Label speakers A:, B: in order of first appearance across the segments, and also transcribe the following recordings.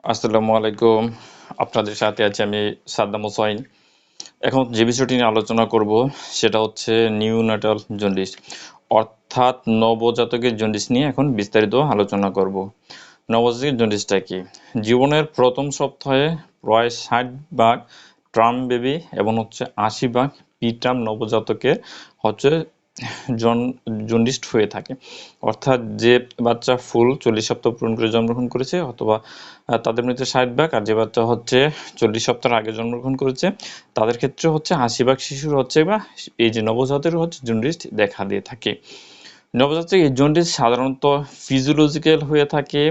A: আসসালামু আলাইকুম। আপনাদের সাথে আছি আমি সাদ্দাম হোসাইন। এখন যে বিষয়টি নিয়ে আলোচনা করব সেটা হচ্ছে নিউনাটাল জন্ডিস, অর্থাৎ নবজাতকের জন্ডিস নিয়ে এখন বিস্তারিত আলোচনা করব। নবজাতকের জন্ডিসটা কি? জীবনের প্রথম সপ্তাহে প্রায় 60 ভাগ টার্ম বেবি এবং 80 ভাগ প্রিটার্ম নবজাতকের হচ্ছে জন্ডিসড হয়ে থাকে। অর্থাৎ যে বাচ্চা ফুল 40 সপ্তাহ পূরণ করে জন্মগ্রহণ করেছে অথবা তাদের মধ্যে 60 ভাগ, আর যে বাচ্চা হচ্ছে 40 সপ্তাহ আগে জন্মগ্রহণ করেছে তাদের ক্ষেত্রে হচ্ছে 80 ভাগ শিশুর হচ্ছে বা এই যে নবজাতকের হচ্ছে জন্ডিস দেখা দিয়ে থাকে। নবজাতক এই জন্ডিস সাধারণত ফিজিওলজিক্যাল হয়ে থাকে।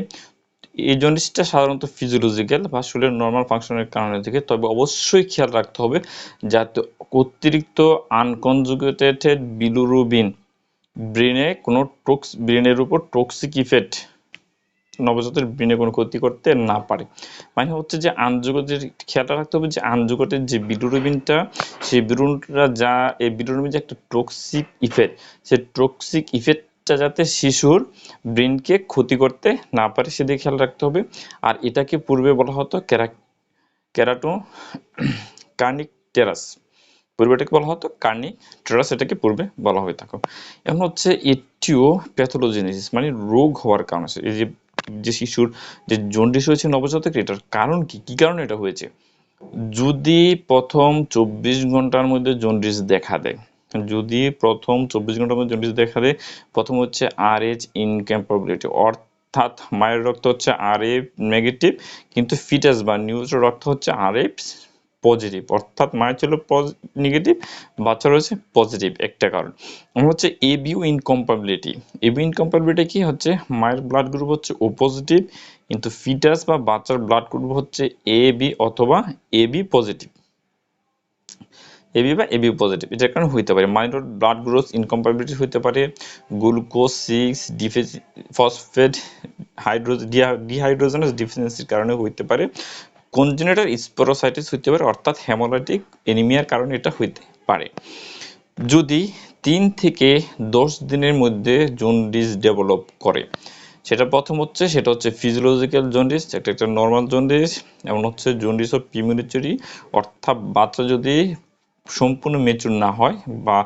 A: এই জন্ডিসটা সাধারণত ফিজিওলজিক্যাল বা শরীরের নর্মাল ফাংশনের কারণে থেকে, তবে অবশ্যই খেয়াল রাখতে হবে যাতে অতিরিক্ত আনকনজুগেটেড বিলিরুবিন ব্রেনের উপর টক্সিক ইফেক্ট নবজাতকের ব্রেনে কোনো ক্ষতি করতে না পারে। মানে হচ্ছে যে আনজুগতের খেয়ালটা রাখতে হবে যে আনজুগতের যে বিলিরুবিনটা, সেই এই বিলিরুবিন যে একটা টক্সিক ইফেক্ট, সেই টক্সিক ইফেক্টটা যাতে শিশুর ব্রেনকে ক্ষতি করতে না পারে সেদিকে খেয়াল রাখতে হবে। আর এটাকে পূর্বে বলা হতো ক্যারাটো কার্নিকটেরাস, পূর্বে এটাকে বলা হতো কার্নিকটেরাস, এটাকে পূর্বে বলা হয়ে থাকো। এখন হচ্ছে এটিও প্যাথোলজিনেসিস, মানে রোগ হওয়ার কারণ আছে। এই যে শিশুর যে জন্ডিস হয়েছে নবজাতক, এটার কারণ কি, কি কারণে এটা হয়েছে? যদি প্রথম 24 ঘন্টার মধ্যে জন্ডিস দেখা দেয়, যদি প্রথম 24 ঘন্টার মধ্যে জন্ডিস দেখা দেয়, প্রথম হচ্ছে RH ইনকম্প্যাবিলিটি, অর্থাৎ মায়ের রক্ত হচ্ছে RA নেগেটিভ কিন্তু ফিটাস বা নিউরোর রক্ত হচ্ছে RA পজিটিভ, অর্থাৎ মায়ের ছিল নেগেটিভ, বাচ্চার হচ্ছে পজিটিভ। একটা কারণ হচ্ছে এবিউ ইনকম্প্যাবিলিটি। এবিউ ইনকম্প্যাবিলিটি কি হচ্ছে? মায়ের ব্লাড গ্রুপ হচ্ছে ও পজিটিভ কিন্তু ফিটাস বা বাচ্চার ব্লাড গ্রুপ হচ্ছে AB অথবা AB পজিটিভ, এবি বা এবি পজিটিভ। এটার কারণে হইতে পারে মাইনর ব্লাড গ্রোথ ইনকম্প্যাবিলিটি হইতে পারে, গ্লুকোজ 6 ফসফেট ডিহাইড্রোজেনাস ডিফিসিয়েন্সির কারণে হইতে পারে, কনজেনিটাল স্পোরোসাইটিস হইতে পারে, অর্থাৎ হেমোলাইটিক এনিমিয়ার কারণে এটা হইতে পারে। যদি 3 থেকে 10 দিনের মধ্যে জন্ডিস ডেভেলপ করে, সেটা প্রথম হচ্ছে সেটা হচ্ছে ফিজিওলজিক্যাল জন্ডিস, একটা নর্মাল জন্ডিস, এমন হচ্ছে জন্ডিস অফ প্রিম্যাচুরি, অর্থাৎ বাচ্চা যদি সম্পূর্ণ মেচুর না হয় বা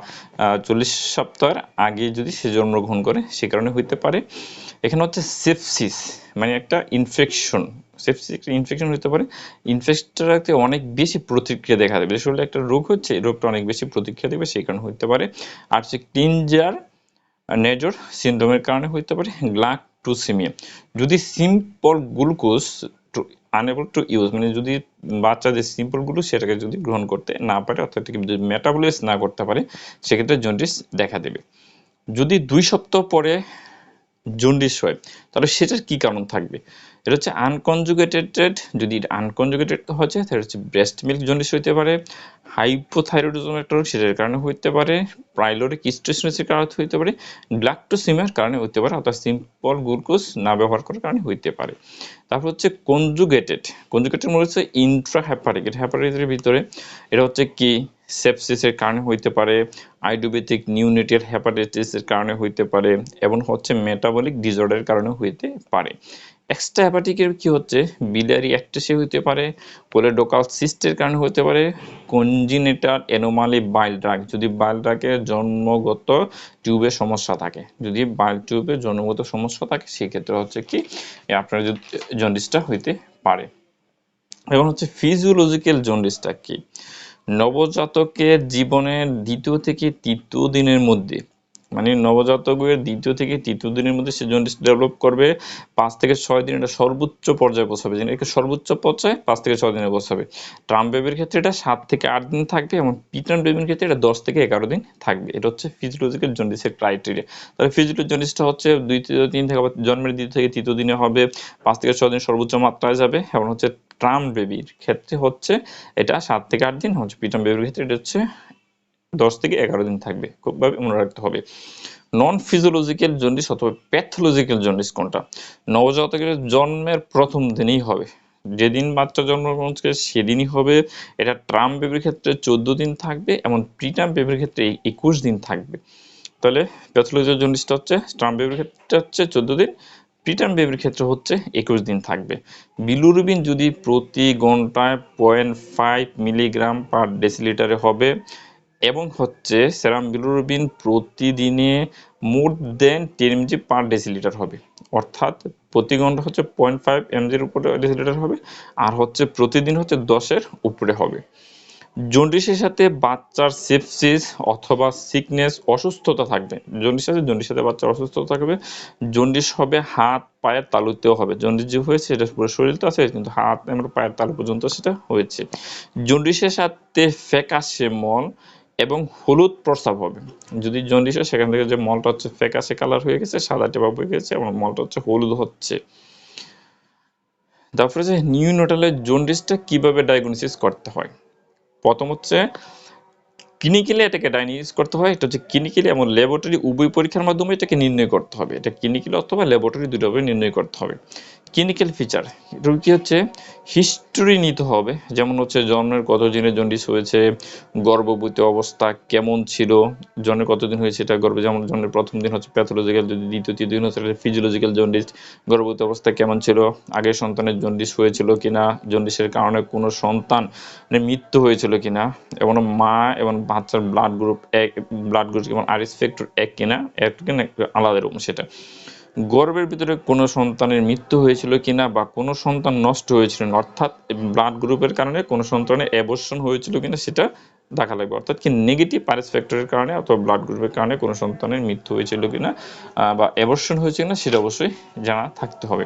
A: 40 সপ্তাহের আগে যদি সে জন্মগ্রহণ করে সে কারণে হইতে পারে। এখানে হচ্ছে সেপসিস, মানে একটা ইনফেকশন, সেপসিস একটা ইনফেকশন হতে পারে। ইনফেকশনটাতে অনেক বেশি প্রতিক্রিয়া দেখা দেবে, আসলে একটা রোগ হচ্ছে, এই রোগটা অনেক বেশি প্রতিক্রিয়া দেবে সেই কারণে হতে পারে। আর হচ্ছে ক্লিনজার নেজর সিনড্রোমের কারণে হতে পারে গ্লাকটোসিমিয়া, যদি simple glucose unable to use, মানে যদি বাচ্চা যে সিম্পল গ্লুকোজ সেটাকে যদি গ্রহণ করতে না পারে, অর্থাৎ যদি মেটাবলাইজ না করতে পারে, সেক্ষেত্রে জন্ডিস দেখা দেবে। যদি 2 সপ্তাহ পরে জন্ডিস হয় তাহলে সেটার কি কারণ থাকবে? এটা হচ্ছে আনকনজুগেটেড, যদি আনকনজুগেটেড হচ্ছে তাহলে হচ্ছে ব্রেস্ট মিল্ক জন্ডিস হইতে পারে, হাইপোথাইরয়েডিজম একটা রোগ সেটার কারণে হইতে পারে, প্রাইলোরিক স্টেসিসের কারণে হইতে পারে, গ্লাকটোসিমিয়ার কারণে হইতে পারে, অর্থাৎ সিম্পল গ্লুকোজ না ব্যবহার করার কারণে হইতে পারে। তারপর হচ্ছে কনজুগেটেড মনে হচ্ছে ইন্ট্রাহেপাটিক, এটা হেপাটাইটিসের ভিতরে, এটা হচ্ছে কি সেপসিসের কারণে হইতে পারে, আইডিওপ্যাথিক নিউনেটাল হেপাটাইটিসের কারণে হইতে পারে, এবং হচ্ছে মেটাবলিক ডিসঅর্ডারের কারণে হইতে পারে। এক্সট্রা হেপাটিকের কি হচ্ছে বিলিয়ারি অ্যাট্রেসিয়া হইতে পারে, কোলেডোকাল সিস্টের কারণে হতে পারে, কনজিনিটাল অ্যানোমালি বাইল ড্রাগ, যদি বাইল ড্রাগের জন্মগত টিউবের সমস্যা থাকে, যদি বাইল টিউবের জন্মগত সমস্যা থাকে সেক্ষেত্রে হচ্ছে কি আপনার জন্ডিসটা হইতে পারে। এবং হচ্ছে ফিজিওলজিক্যাল জন্ডিসটা কি? নবজাতকের জীবনের 2য় থেকে 3য় দিনের মধ্যে, মানে নবজাতকের 2য় থেকে 3য় দিনের মধ্যে সে জন্ডিস ডেভেলপ করবে। 5 থেকে 6 দিন এটা সর্বোচ্চ পর্যায়ে পৌঁছাবে, যেটা সর্বোচ্চ পর্যায়ে 5 থেকে 6 দিনে পৌঁছাবে। ট্রাম বেবির ক্ষেত্রে এটা 7 থেকে 8 দিন থাকবে এবং পিটার্ন বেবির ক্ষেত্রে এটা 10 থেকে 11 দিন থাকবে। এটা হচ্ছে ফিজিওলজিক্যাল জন্ডিসের ক্রাইটেরিয়া। তবে ফিজিওলজিক্যাল জন্ডিসটা হচ্ছে 2-3 থেকে জন্মের 2 থেকে 3য় দিনে হবে, 5 থেকে 6 দিন সর্বোচ্চ মাত্রায় যাবে, এবং হচ্ছে ট্রাম বেবির ক্ষেত্রে হচ্ছে এটা 7 থেকে 8 দিন, হচ্ছে পিটার্ন বেবির ক্ষেত্রে এটা হচ্ছে 10 থেকে 11 দিন থাকবে। খুবভাবে মনে রাখতে হবে। নন ফিজিওলজিক্যাল জন্ডিস অথবা প্যাথোলজিক্যাল জন্ডিস কোনটা? নবজাতকের জন্মের প্রথম দিনেই হবে, যেদিন বাচ্চা জন্মগ্রহণ করছে সেদিনই হবে। এটা ট্রাম বেবির ক্ষেত্রে 14 দিন থাকবে এবং প্রিটার্ম বেবির ক্ষেত্রে 21 দিন থাকবে। তাহলে প্যাথোলজিক্যাল জন্ডিসটা হচ্ছে ট্রাম বেবির ক্ষেত্রে হচ্ছে 14 দিন, প্রিটার্ম বেবির ক্ষেত্রে হচ্ছে 21 দিন থাকবে। বিলিরুবিন যদি প্রতি ঘন্টায় 0.5 মিলিগ্রাম পার ডেসিলিটারে হবে এবং হচ্ছে সেরাম বিলিরুবিন প্রতিদিনে মোর দেন 10 mg পার ডেসিলিটার হবে, অর্থাৎ প্রতি ঘন্টা হচ্ছে 0.5 mg উপরে ডেসিলিটার হবে, আর হচ্ছে প্রতিদিন হচ্ছে 10-এর উপরে হবে। জন্ডিসের সাথে বাচ্চার সেপসিস অথবা সিকনেস অসুস্থতা থাকবে। জন্ডিসের সাথে বাচ্চার অসুস্থতা থাকবে। জন্ডিস হবে হাত পায়ের তালুতেও হবে। জন্ডিস যে হয়েছে এটা পুরো শরীরটা আছে, কিন্তু হাত এবং পায়ের তালু পর্যন্ত সেটা হয়েছে। জন্ডিসের সাথে ফ্যাকাশে মল এবং হলুদ প্রস্রাব হবে। যদি জন্ডিস হয় সেখান থেকে যে মলটা হচ্ছে ফ্যাকাশে কালার হয়ে গেছে, সাদাটে ভাব হয়ে গেছে এবং মলটা হচ্ছে হলুদ হচ্ছে। তারপরে যে নিউনেটালের জন্ডিসটা কিভাবে ডায়াগনোসিস করতে হয়। প্রথম হচ্ছে ক্লিনিক্যালি এটাকে ডায়াগনোসিস করতে হয়। এটা হচ্ছে ক্লিনিক্যালি এবং ল্যাবরেটরি উভয় পরীক্ষার মাধ্যমে এটাকে নির্ণয় করতে হবে। এটা ক্লিনিক্যালি অথবা ল্যাবরেটরি দুটোভাবে নির্ণয় করতে হবে। ক্লিনিক্যাল ফিচার এটা কি হচ্ছে হিস্টোরি নিতে হবে, যেমন হচ্ছে জন্মের কতদিনে জন্ডিস হয়েছে, গর্ভবতী অবস্থা কেমন ছিল, জন্মের কতদিন হয়েছে এটা গর্ভে, যেমন জন্মের প্রথম দিন হচ্ছে প্যাথোলজিক্যাল, যদি দ্বিতীয় তৃতীয় দিন হচ্ছে ফিজিওলজিক্যাল জন্ডিস, গর্ভবতী অবস্থা কেমন ছিল, আগের সন্তানের জন্ডিস হয়েছিল কিনা, জন্ডিসের কারণে কোনো সন্তান মৃত্যু হয়েছিল কিনা, এবং মা এবং বাচ্চার ব্লাড গ্রুপ যেমন আরএস ফ্যাক্টর এক কিনা, এক কিনা আলাদা রকম সেটা। গর্ভের ভিতরে কোনো সন্তানের মৃত্যু হয়েছিল কিনা বা কোনো সন্তান নষ্ট হয়েছিল না, অর্থাৎ ব্লাড গ্রুপের কারণে কোনো সন্তানের অ্যাবর্শন হয়েছিল কিনা সেটা দেখা লাগবে, অর্থাৎ কি নেগেটিভ আরএস ফ্যাক্টরের কারণে অথবা ব্লাড গ্রুপের কারণে কোনো সন্তানের মৃত্যু হয়েছিল কিনা বা অ্যাবর্শন হয়েছে কিনা সেটা অবশ্যই জানা থাকতে হবে।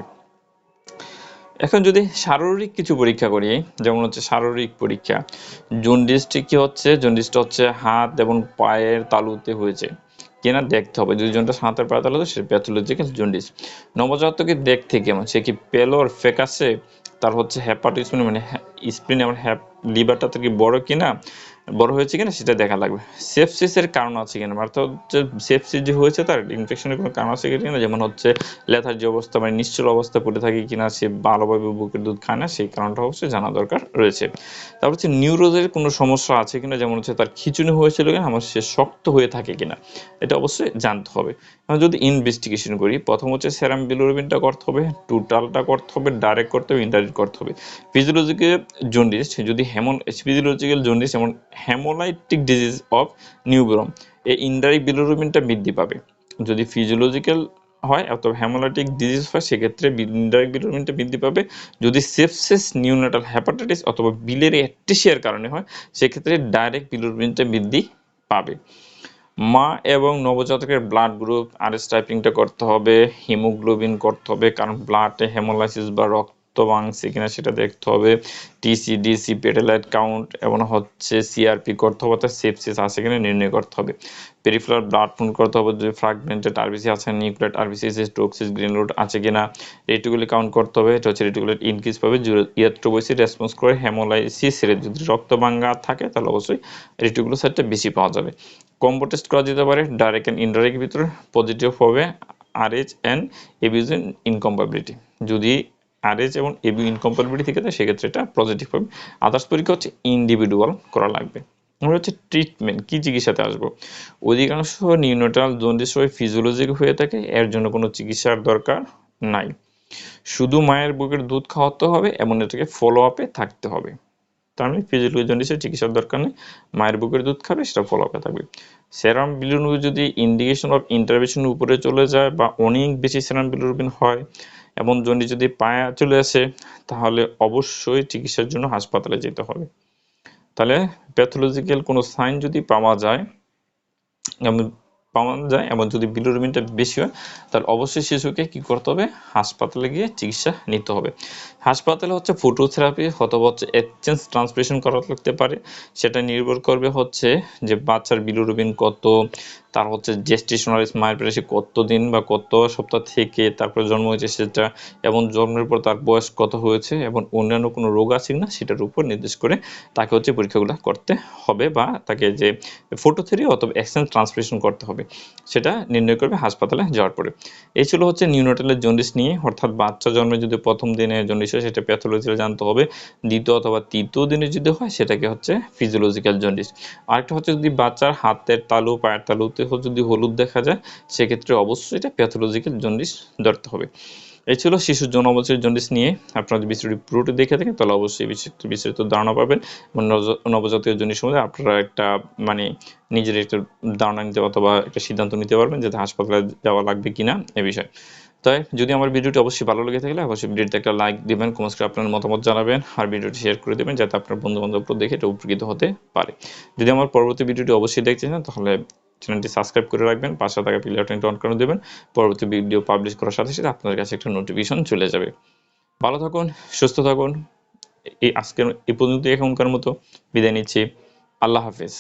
A: এখন যদি শারীরিক কিছু পরীক্ষা করি, যেমন হচ্ছে শারীরিক পরীক্ষা, জন্ডিসটি কি হচ্ছে, জন্ডিসটা হচ্ছে হাত এবং পায়ের তালুতে হয়েছে কিনা দেখতে হবে। যদি জন্ডিস হাতের পায়ের তালুতে সে প্যাথোলজিক্যাল জন্ডিস। নবজাতকে দেখতে কেমন, সে কি পেলোর ফ্যাকাশে, তার হচ্ছে হেপাটিস মানে স্প্লিন এবং লিভারটা থেকে বড় কিনা, বড় হয়েছে কিনা সেটা দেখা লাগবে। সেপসিসের কারণ আছে কিনা, অর্থাৎ হচ্ছে সেপসিস যে হয়েছে তার ইনফেকশনের কোনো কারণ আছে কিনা, যেমন হচ্ছে লেথার্জি অবস্থা মানে নিশ্চল অবস্থা পড়ে থাকে কিনা, সে ভালোভাবে বুকের দুধ খায় না, সেই কারণটা অবশ্যই জানা দরকার রয়েছে। তারপর হচ্ছে নিউরোজের কোনো সমস্যা আছে কিনা, যেমন হচ্ছে তার খিঁচুনি হয়েছিল কিনা, আমার সে শক্ত হয়ে থাকে কিনা, এটা অবশ্যই জানতে হবে। আমরা যদি ইনভেস্টিগেশন করি, প্রথম হচ্ছে সেরাম বিলিরুবিনটা করতে হবে, টোটালটা করতে হবে, ডাইরেক্ট করতে হবে, ইনডাইরেক্ট করতে হবে। ফিজিওলজিক্যাল জন্ডিস যদি ফিজিওলজিক্যাল জন্ডিস এবং হেমোলাইটিক ডিজিজ অফ নিউব্রম, এই ইনডাইরেক্ট বিলিরুবিনটা বৃদ্ধি পাবে। যদি ফিজিওলজিক্যাল হয় অথবা হেমোলাইটিক ডিজিজ হয় সেক্ষেত্রে ইনডাইরেক্ট বিলিরুবিনটা বৃদ্ধি পাবে। যদি সেপসিস, নিউনেটাল হেপাটাইটিস অথবা বিলিয়ারি অ্যাট্রেসিয়ার কারণে হয় সেক্ষেত্রে ডাইরেক্ট বিলিরুবিনটা বৃদ্ধি পাবে। মা এবং নবজাতকের ব্লাড গ্রুপ আরএস টাইপিংটা করতে হবে, হিমোগ্লোবিন করতে হবে, কারণ ব্লাডে হেমোলাইসিস বা রক্ত ভাঙছে কিনা সেটা দেখতে হবে, টিসিডিসি পেটেলাইট কাউন্ট এবং হচ্ছে সিআরপি করতে হবে, অর্থাৎ সেপসিস আছে কিনা নির্ণয় করতে হবে। পেরিফেরাল ব্লাড ফুন করতে হবে, যদি ফ্রাগমেন্টেড আরবিসি আছে, নিউক্লিয়েট আরবিসি, টক্সিস গ্রেনুলোড আছে কিনা, রেটিকুলেট কাউন্ট করতে হবে, এটা হচ্ছে রেটিকুলেট ইনক্রিজ পাবে, ইয়াত্রোবসি রেসপন্স করে হেমোলাইসিসের যদি রক্ত ভাঙা থাকে তাহলে অবশ্যই রেটিকুলোসাইটটা বেশি পাওয়া যাবে। কম্বো টেস্ট করা যেতে পারে, ডাইরেক্ট অ্যান্ড ইনডাইরেক্ট ভিতরে পজিটিভ হবে আরএইচ অ্যান্ড এবিউজ ইনকম্পাবিলিটি। যদি আরএইচ এবং এবি ইনকম্পাবিলিটি থেকে থাকে সেক্ষেত্রে এটা পজিটিভ হবে। আদার্স পরীক্ষা হচ্ছে ইন্ডিভিজুয়াল করা লাগবে। আমরা হচ্ছে ট্রিটমেন্ট কি চিকিৎসাতে আসবো। অধিকাংশ নিউনেটাল জন্ডিস ফিজিওলজিক হয়ে থাকে, এর জন্য কোনো চিকিৎসার দরকার নাই, শুধু মায়ের বুকের দুধ খাওয়াতে হবে এবং এটাকে ফলো আপে থাকতে হবে। তার মানে ফিজিওলজিক্যাল জন্ডিসের চিকিৎসার দরকার নেই, মায়ের বুকের দুধ খাবে, সেটা ফলো আপে থাকবে। সেরাম বিলিরুবিন যদি ইন্ডিকেশন অফ ইন্টারভেনশনের উপরে চলে যায় বা অনেক বেশি সেরাম বিলিরুবিন হয় এবং জন্ডিস যদি পায়ে চলে আসে তাহলে অবশ্যই চিকিৎসার জন্য হাসপাতালে যেতে হবে। তাহলে প্যাথোলজিক্যাল কোনো সাইন যদি এবং যদি বিলিরুবিনটা বেশি হয় তাহলে অবশ্যই শিশুকে কি করতে হবে, হাসপাতালে গিয়ে চিকিৎসা নিতে হবে। হাসপাতালে হচ্ছে ফটোথেরাপি অথবা হচ্ছে এক্সচেঞ্জ ট্রান্সফিউশন করা লাগতে পারে, সেটা নির্ভর করবে হচ্ছে যে বাচ্চার বিলিরুবিন কত, তার হচ্ছে জেস্টেশনাল মায়ের পেটে সে কতদিন বা কত সপ্তাহ থেকে তারপরে জন্ম হয়েছে সেটা, এবং জন্মের পর তার বয়স কত হয়েছে এবং অন্যান্য কোনো রোগ আছে কিনা সেটার উপর নির্দেশ করে তাকে হচ্ছে পরীক্ষাগুলো করতে হবে বা তাকে যে ফটোথেরাপি অথবা এক্সচেঞ্জ ট্রান্সফিউশন করতে হবে সেটা নির্ণয় করবে হাসপাতালে যাওয়ার পরে। এই ছিল হচ্ছে নিউনেটালের জন্ডিস নিয়ে, অর্থাৎ বাচ্চা জন্মে যদি প্রথম দিনে জন্ডিস হয় সেটা প্যাথোলজিক্যাল জানতে হবে, দ্বিতীয় অথবা তৃতীয় দিনে যদি হয় সেটাকে হচ্ছে ফিজিওলজিক্যাল জন্ডিস। আরেকটা হচ্ছে যদি বাচ্চার হাতের তালু পায়ের তালুতে যদি হলুদ দেখা যায় সেক্ষেত্রে অবশ্যই এটা প্যাথোলজিক্যাল জন্ডিস ধরতে হবে। এই ছিল শিশুর যৌন অবচেতন জন্ডিস নিয়ে। আপনারা যদি ভিডিওটি পুরোটি দেখে থাকেন তাহলে অবশ্যই বিস্তারিত ধারণা পাবেন এবং নবজাতক জন্ডিস সম্বন্ধে আপনারা একটা মানে নিজের একটা ধারণা নিতে অথবা একটা সিদ্ধান্ত নিতে পারবেন যে হাসপাতালে যাওয়া লাগবে কিনা এ বিষয়ে। তাই যদি আমার ভিডিওটি অবশ্যই ভালো লেগে থাকলে অবশ্যই ভিডিওতে একটা লাইক দিবেন, কমেন্টস করে আপনার মতামত জানাবেন আর ভিডিওটি শেয়ার করে দেবেন যাতে আপনার বন্ধু বান্ধব দেখে এটা উপকৃত হতে পারে। যদি আমার পরবর্তী ভিডিওটি অবশ্যই দেখতে চান তাহলে চ্যানেলটি সাবস্ক্রাইব করে রাখবেন, পাশে থাকা বেল আইকনটি অন করে দেবেন। পরবর্তী ভিডিও পাবলিশ করার সাথে সাথে আপনার কাছে একটা নোটিফিকেশন চলে যাবে। ভালো থাকুন, সুস্থ থাকুন। এই আজকের এই পর্যন্ত এখনকার মতো বিদায় নিচ্ছি। আল্লাহ হাফেজ।